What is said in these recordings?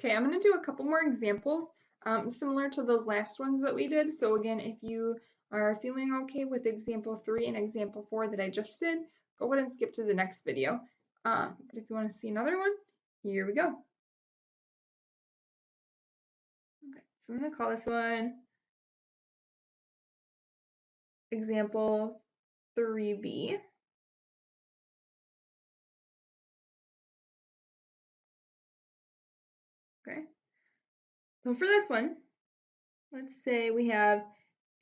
Okay, I'm going to do a couple more examples similar to those last ones that we did. So again, if you are feeling okay with example 3 and example 4 that I just did, go ahead and skip to the next video. But if you want to see another one, here we go. Okay, so I'm going to call this one example 3b. Okay, so for this one, let's say we have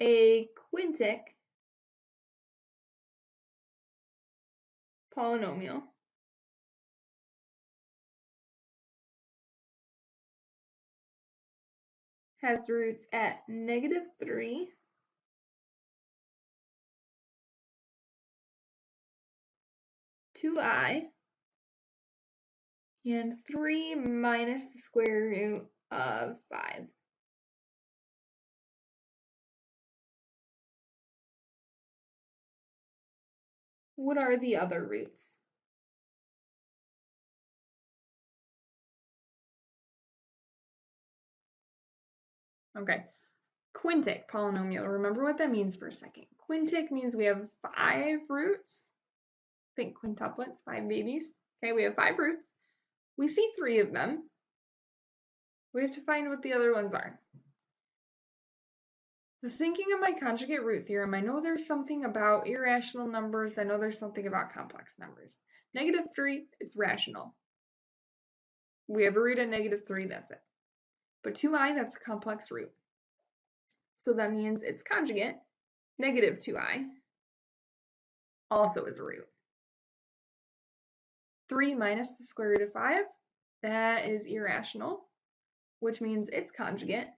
a quintic polynomial has roots at -3, 2i, and 3 minus the square root of 5. What are the other roots? Okay, quintic polynomial. Remember what that means for a second. Quintic means we have 5 roots. Think quintuplets, 5 babies. Okay, we have 5 roots. We see 3 of them. We have to find what the other ones are. So thinking of my conjugate root theorem, I know there's something about irrational numbers. I know there's something about complex numbers. -3, it's rational. We have a root at -3, that's it. But 2i, that's a complex root. So that means its conjugate, -2i, also is a root. 3 minus the square root of 5, that is irrational, which means its conjugate,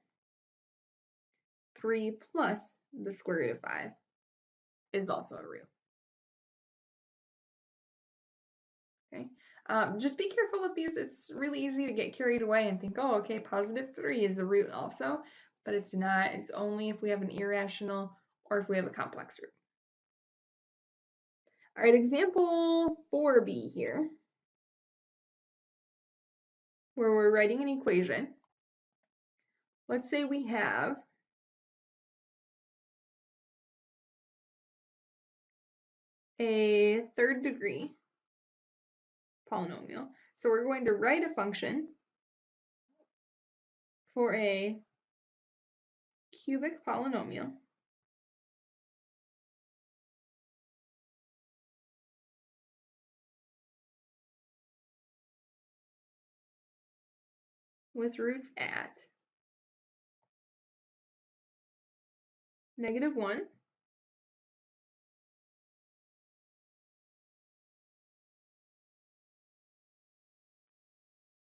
3 plus the square root of 5, is also a root. Okay. Just be careful with these. It's really easy to get carried away and think, oh, okay, +3 is a root also, but it's not. It's only if we have an irrational or if we have a complex root. All right, example 4b here, where we're writing an equation. Let's say we have a third degree polynomial. So we're going to write a function for a cubic polynomial with roots at -1,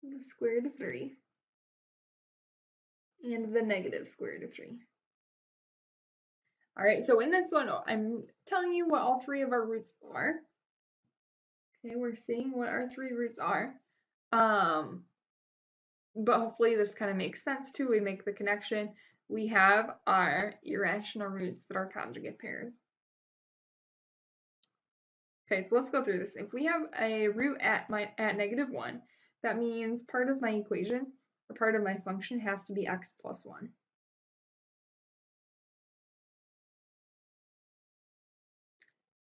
the square root of 3, and the negative square root of 3. All right, so in this one, I'm telling you what all 3 of our roots are. Okay, we're seeing what our 3 roots are. But hopefully this kind of makes sense too. We make the connection. We have our irrational roots that are conjugate pairs. Okay, so let's go through this. If we have a root at -1, that means part of my equation or part of my function has to be x plus 1.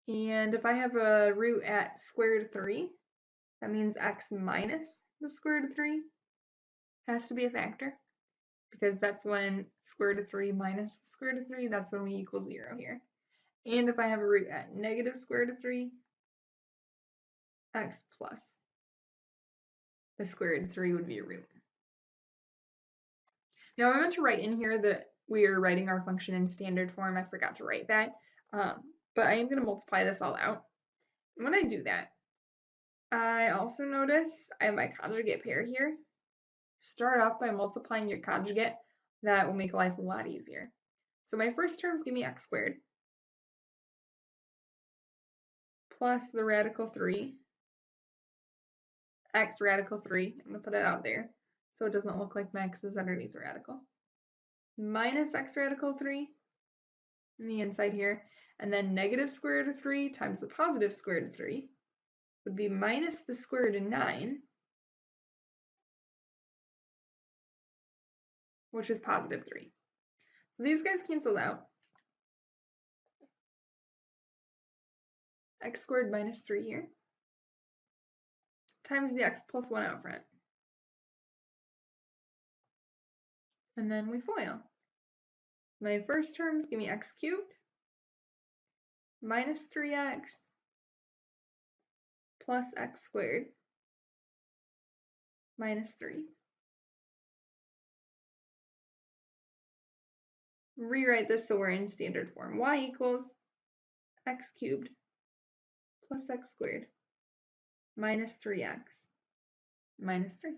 And if I have a root at square root of 3, that means x minus the square root of 3 has to be a factor, because that's when square root of 3 minus the square root of 3, that's when we equal 0 here. And if I have a root at negative square root of 3, x plus the square root of 3 would be a root. Now I meant to write in here that we are writing our function in standard form. I forgot to write that, but I am going to multiply this all out. And when I do that, I also notice I have my conjugate pair here. Start off by multiplying your conjugate. That will make life a lot easier. So my first terms give me x squared plus the radical 3, x radical 3. I'm going to put it out there so it doesn't look like my x is underneath the radical. Minus x radical 3 in the inside here. And then negative square root of 3 times the positive square root of 3 would be minus the square root of 9 which is positive 3. So these guys cancel out. X squared minus 3 here times the x plus 1 out front. And then we FOIL. My first terms give me x cubed minus 3x plus x squared minus 3. Rewrite this so we're in standard form. Y equals x cubed plus x squared minus 3x minus 3.